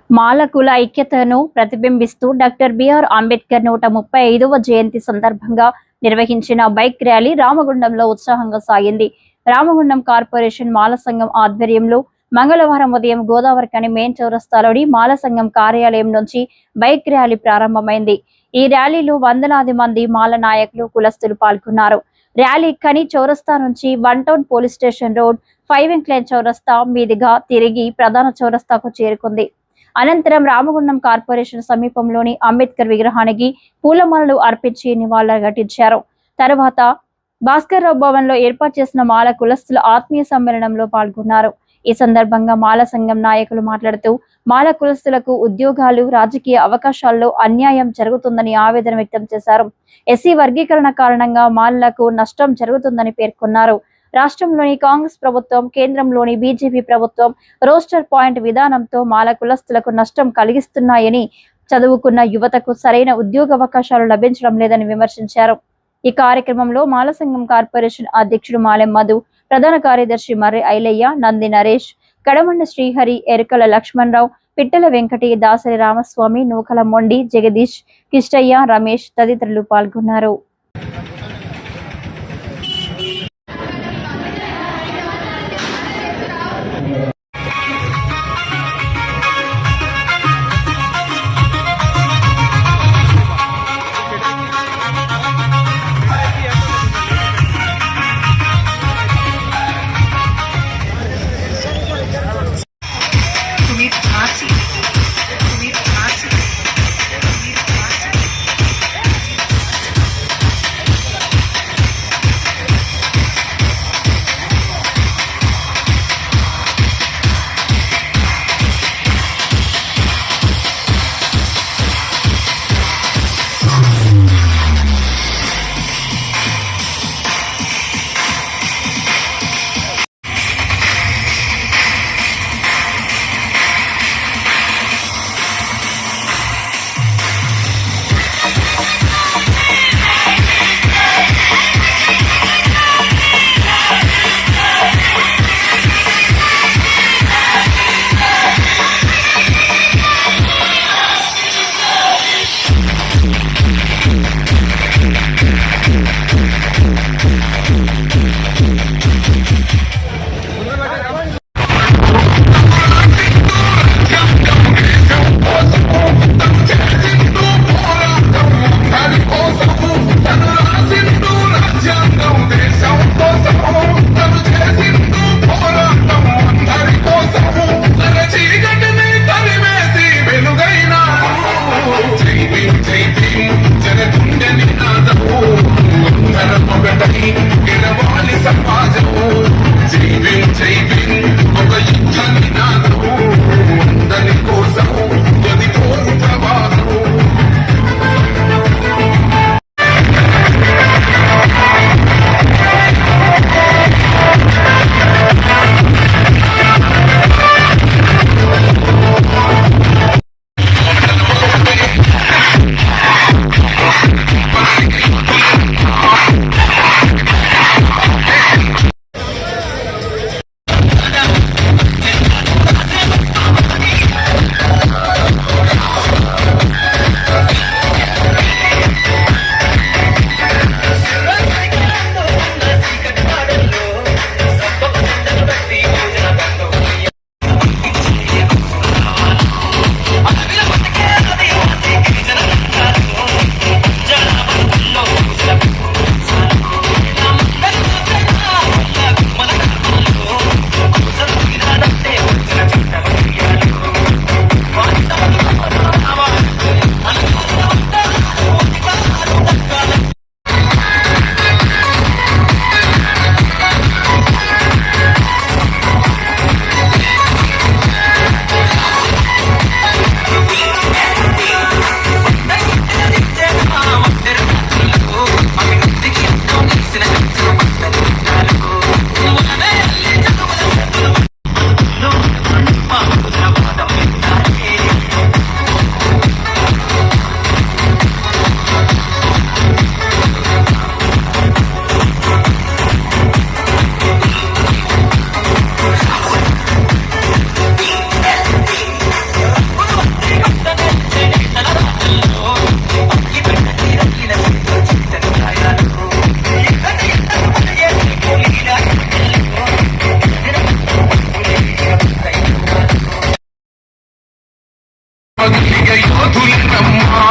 మాలకుల ఐక్యతను ప్రతిబింబిస్తూ doctor BR Ambedkar 135వ జయంతి సందర్భంగా నిర్వహించిన బైక్ ర్యాలీ రామగుండంలో ఉత్సాహంగా సాగింది. రామగుండం కార్పొరేషన్ మాల సంఘం ఆధ్వర్యంలో మంగళవారం ఉదయం గోదావరిఖని మెయిన్ చౌరస్తాలోని మాల సంఘం కార్యాలయం నుంచి బైక్ ర్యాలీ ప్రారంభమైంది. ఈ ర్యాలీలో వందలాది మంది మాల నాయకులు, కులస్తులు పాల్గొన్నారు. ర్యాలీ ఖని చౌరస్తా నుంచి 1 town police station road, 5 incline చౌరస్తా మీదుగా తిరిగి ప్రధాన చౌరస్తాకు చేరుకుంది. అనంతరం రామగుండం కార్పొరేషన్ సమీపంలోని అంబేద్కర్ విగ్రహానికి పూలమాలలు అర్పించి నివాళులర్పించారు. తర్వాత భాస్కర్రావు భవన్ లో ఏర్పాటు చేసిన మాల కులస్తుల ఆత్మీయ సమ్మేళనంలో పాల్గొన్నారు. ఈ సందర్భంగా మాల సంఘం నాయకులు మాట్లాడుతూ మాల కులస్తులకు ఉద్యోగాలు, రాజకీయ అవకాశాల్లో అన్యాయం జరుగుతుందని ఆవేదన వ్యక్తం చేశారు. ఎస్సీ వర్గీకరణ కారణంగా మాలలకు నష్టం జరుగుతుందని పేర్కొన్నారు. రాష్ట్రంలోని కాంగ్రెస్ ప్రభుత్వం, కేంద్రంలోని బీజేపీ ప్రభుత్వం రోస్టర్ పాయింట్ విధానంతో మాల కులస్తులకు నష్టం కలిగిస్తున్నాయని, చదువుకున్న యువతకు సరైన ఉద్యోగ అవకాశాలు లభించడం లేదని విమర్శించారు. ఈ కార్యక్రమంలో మాల సంఘం కార్పొరేషన్ అధ్యక్షుడు మాలెం మధు, ప్రధాన కార్యదర్శి మర్రి ఐలయ్య, నంది నరేష్, కడమండ శ్రీహరి, ఎరుకల లక్ష్మణరావు, పిట్టల వెంకటి, దాసరి రామస్వామి, నూకల మొండి, జగదీష్, కిష్టయ్య, రమేష్ తదితరులు పాల్గొన్నారు. మధులమ్మా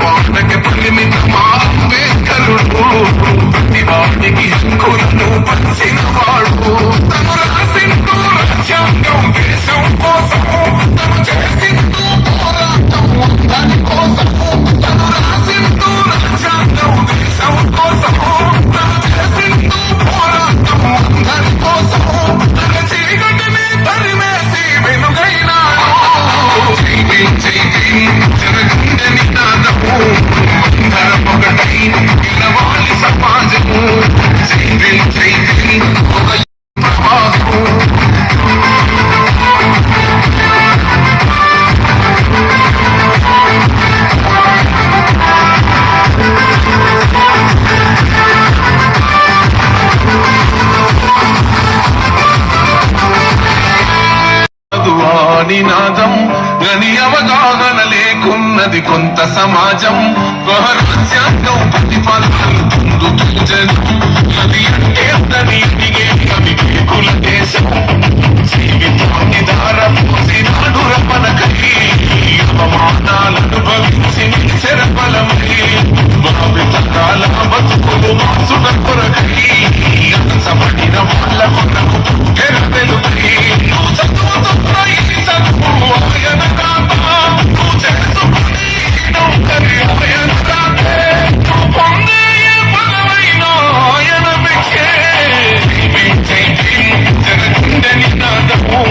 వాడకి పరిమితమా అంబేద్కరుడు ప్రతి వాడికి హక్కులను పంచిన వాడు తను రాసింటూ రాజ్యాంగం దేశం కోసం తను చేసింటూ పోరాటం దాని కోసం తను రాసింటూ రాజ్యాంగం దేశం కోసం తను చేసింటూ పోరాటం దాని కోసం తన చీకటిని తరిమేసి వెనుగైనాడు జనగుండె నినాదము అందరం ఒకటై నిలవాలి సమాజము చైతన్య ఒక ప్రవాహము నినాదం గని అవగాహన లేకున్నది కొంత సమాజం రాజ్యాంగం ప్రతిపాదనలు పొందుతూ జనం అది అంటే నీటిగే కవి కుల దేశం జీవితాన్ని ధారపోసినాడు రమణకై అవమానాలను భవించి శరఫలమై భావితకాల బతుకులు మాసుడ కొరకై అంచబడిన వాళ్ళ కొరకు తెరపెలుకై నువ్వు చదువుతున్నా ఇది చదువు ఆయన కాదా నువ్వు చేసుకుని నౌకరి ఆయన కాదే నువ్వు పొందే బలమైన ఆయన బిడ్డే జనగుండె నినాదము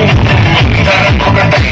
అందరం ఒకటై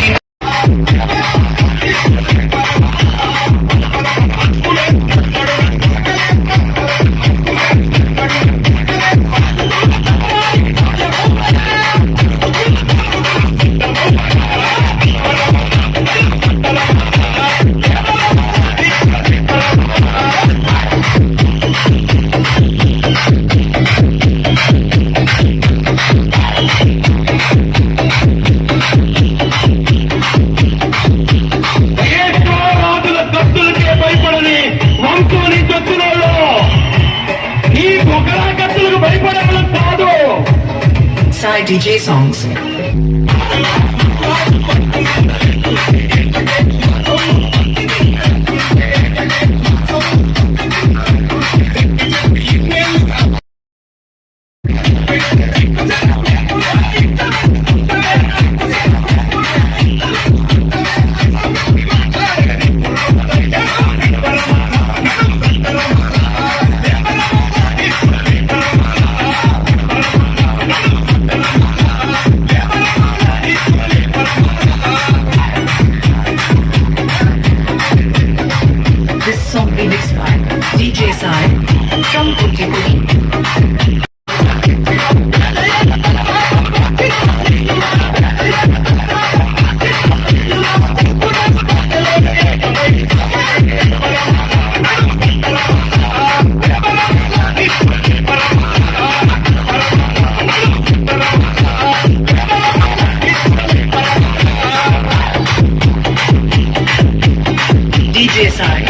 DJ songs. DJ Sai from Kuchipudi. DJ Sai.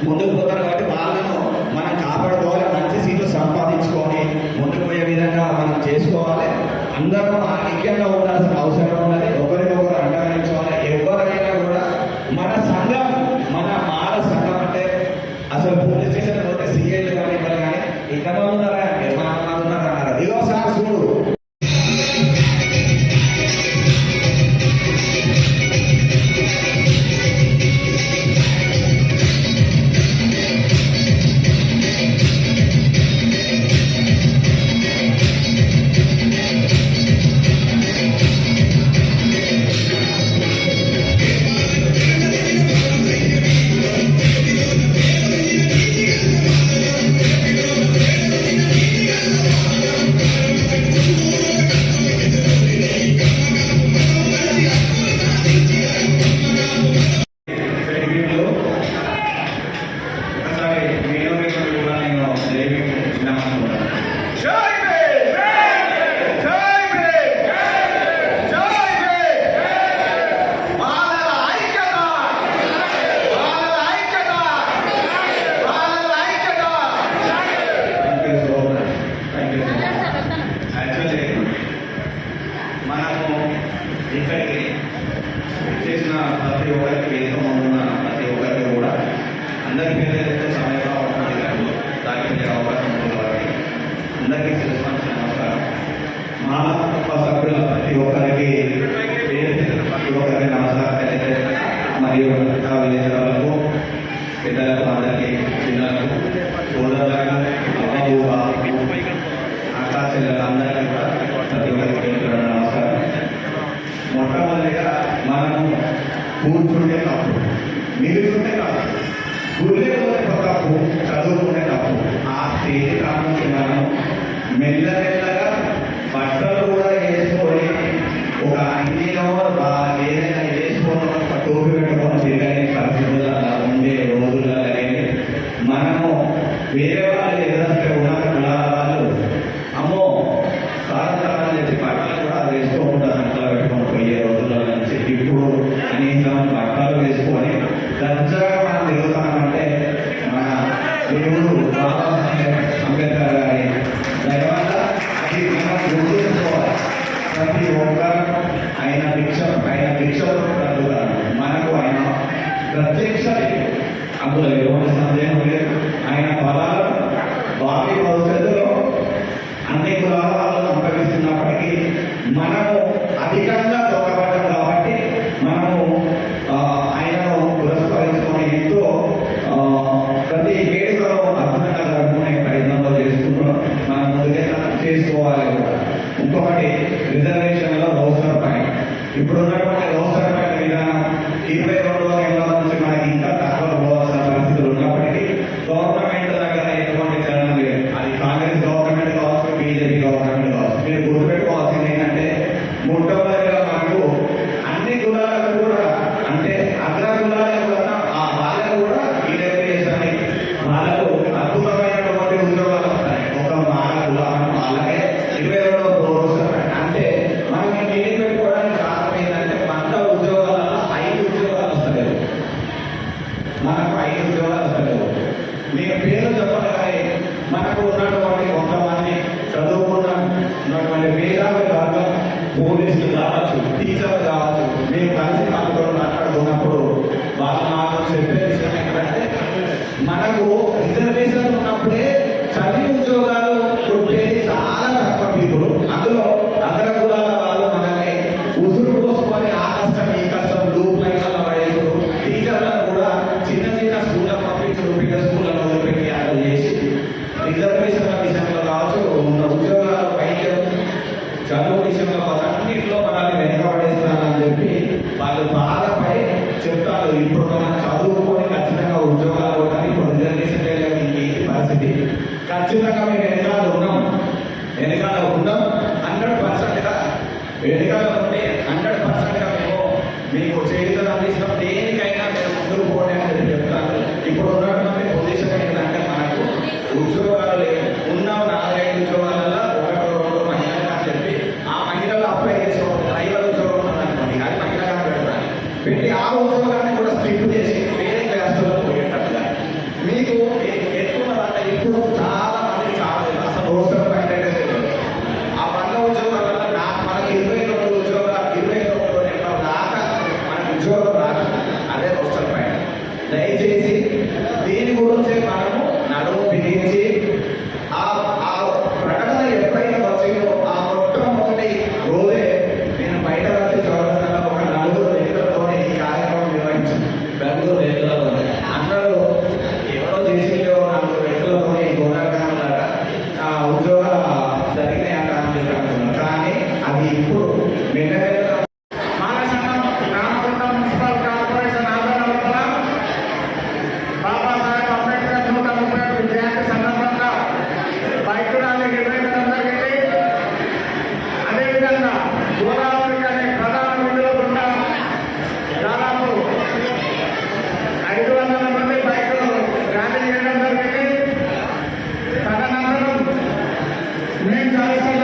ముందుకు పోతారు. కాబట్టి వాళ్ళను మనం కాపాడుకోవాలి, మంచి సీట్లు సంపాదించుకొని ముందుకు పోయే విధంగా మనం చేసుకోవాలి. అందరూ మన ఐక్యంగా ఉండాల్సిన అవసరం ఉన్నది. ఒకరికొకరు అండగించుకోవాలి. ఎవరైనా కూడా మన సంఘం, మన మాల సంఘం అంటే అసలు పోలీస్ స్టేషన్ పోతే సీఐలు కానీ ఇవ్వాలి కానీ ఇక్కడ ఉన్నారా నిర్మాణాలు ఉన్నారా అన్నారు. ఇదో సార్ చూడు మనము ఇక్కడికి చేసిన ప్రతి ఒక్కరికి వేదిక ముందున్న ప్రతి ఒక్కరికి కూడా అందరికీ పేరు సమయంలో ఉంటుంది కానీ దానికి అవకాశం ఉంటుంది కాబట్టి అందరికీ తెలుసుకోవాల్సిన నమస్కారం. మాల సభ్యుల ప్రతి ఒక్కరికి ప్రతి ఒక్కరికి నమస్కారం తెలియజేస్తాను. మరియు విలేకరులకు, పెద్దలకు, అందరికీ, పిల్లలకు, సోదరులకు, అమ్మకు, బాబుకు, అక్కా చెల్లెలందరికీ కూడా ప్రతి ఒక్కరికి నమస్కారం. మొట్టమొదటిగా మనము కూర్చుంటే తప్పు, నిలుచుంటే తప్పు, గుర్రెపోతే తప్పు, చదువుకుంటే తప్పు. ఆ స్టేజ్ కాకుండా మనం మెల్లమెల్లగా బట్టలు కూడా వేసుకొని ఒక అన్నిలో ఏదైనా వేసుకొని ఒక టోపీ పెట్టుకొని తిరగని పరిస్థితులు అలా ఉండే రోజులలో మనము వేరే వాళ్ళు ఎదురంటే ఉన్నారు కులాల వాళ్ళు అమ్మో సాధారణ చెప్పి బట్టలు కూడా వేస్తూ ఉంటారు. అంట్లో పెట్టుకొని పోయే రోజుల నుంచి ఇప్పుడు కనీసం బట్టలు వేసుకొని దర్జాగా మనం తిరుగుతామంటే మన దేవుడు బాబాసాహెబ్ అంబేద్కర్ గారి దయవల్ల అది మనం గుర్తుంచుకోవాలి. ప్రతి ఒక్కరు ఆయన భిక్షలు కలుగుతారు. మనకు ఆయన ప్రత్యక్ష అందులో ఎటువంటి సందేహం లేదు. ఆయన బలాలు భావి భవిష్యత్తులో అన్ని కులాల వాళ్ళను అనుభవిస్తున్నప్పటికీ మనము అధికంగా తోకబడ్డాం కాబట్టి మనము ఆయనను పురస్కరించుకొని ఎంతో ప్రతి వేడుకలో అద్భుతంగా జరుపుకునే ప్రయత్నంలో చేసుకుంటున్నాం. మనం ముందుకే చేసుకోవాలి కూడా. ఇంకొకటి రిజర్వేషన్లో రోస్టర్ పాయింట్. ఇప్పుడు ఉన్నటువంటి రోస్టర్ పాయింట్ విధానం 22వ ఏళ్ళ నుంచి మనకి ఇంకా తక్కువ పోవాల్సిన పరిస్థితులు ఉన్నప్పటికీ గవర్నమెంట్ దగ్గర ఎటువంటి చలనం లేదు. అది కాంగ్రెస్ గవర్నమెంట్ కావచ్చు, బీజేపీ గవర్నమెంట్ కావచ్చు. మీరు గుర్తుపెట్టుకోవాల్సింది ఏంటంటే మొట్టమొదటిగా మనకు అన్ని కులాలకు కూడా అంటే అగ్ర కులాలకు కన్నా వాళ్ళకు కూడా ఈ రిజర్వేషన్ వాళ్ళకు అద్భుతమైనటువంటి ఉద్యోగాలు వస్తాయి. ఒక మాల కులం వాళ్ళకే 22వ రోజు అంటే మనం ఇంటిని పెట్టుకోవడానికి కారణం ఏంటంటే మన ఉద్యోగాలలో 5 ఉద్యోగాలు వస్తలేవు. మనకు 5 ఉద్యోగాలు వస్తలేవు. నేను పేరు చెప్పగానే మనకు ఉన్నటువంటి కొంతమంది ఉన్నటువంటి మేధావి వర్గం పోలీసులు కావచ్చు, టీచర్లు కావచ్చు, మేము కలిసి మనతో మాట్లాడుకున్నప్పుడు వాళ్ళు మాకు చెప్పే విషయం ఏంటంటే మనకు రిజర్వేషన్ ఉన్నప్పుడే చదివి ఉద్యోగాలు కొట్టేది చాలా తక్కువ పీపుల్. అందులో అగ్ర కులాల వాళ్ళు మనల్ని ఉసురు పోసుకొని ఆ కష్టం ఈ కష్టం లూప్ లైన్ల పడేసుడు, టీచర్లను కూడా చిన్న చిన్న స్కూళ్ళకు పంపించుడు, పెద్ద స్కూళ్ళలో వదిలిపెట్టి అలా చేసి రిజర్వేషన్ల విషయంలో కావచ్చు, ఉన్న ఉద్యోగాలు వైద్యం చదువు విషయంలో అన్నింటిలో మనల్ని వెనకబడేస్తున్నారని చెప్పి వాళ్ళు బాధపడి చెప్తారు. ఇప్పుడు మనం చదువుకొని ఖచ్చితంగా ఉద్యోగాలు కానీ ఇప్పుడు రిజర్వేషన్ ఏంటి పరిస్థితి ఖచ్చితంగా మేము వెనకాల ఉన్నాం 100%గా వెనకాల ఉంటే 100%గా మేము మీకు చేతులు అందిస్తాం. దేనికైనా మేము ముందుకు పోనీ అని చెప్పి చెప్తాను. ఇప్పుడు ఉన్నటువంటి పొజిషన్ ఏంటంటే మనకు ఉద్యోగాలు లేవు. ఉన్న 4-5 ఉద్యోగాలలో 1-2 మహిళలు అని చెప్పి ఆ మహిళలు అప్లై చేసుకోవాలి. డ్రైవర్ ఉద్యోగం ఉందనుకోండి, అది మహిళగా పెడతాను పెట్టి ఆ ఉద్యోగాన్ని కూడా స్ట్రిప్ చేసి వేరే క్లాసులో పోయేటట్టుగా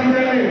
చేయాలి.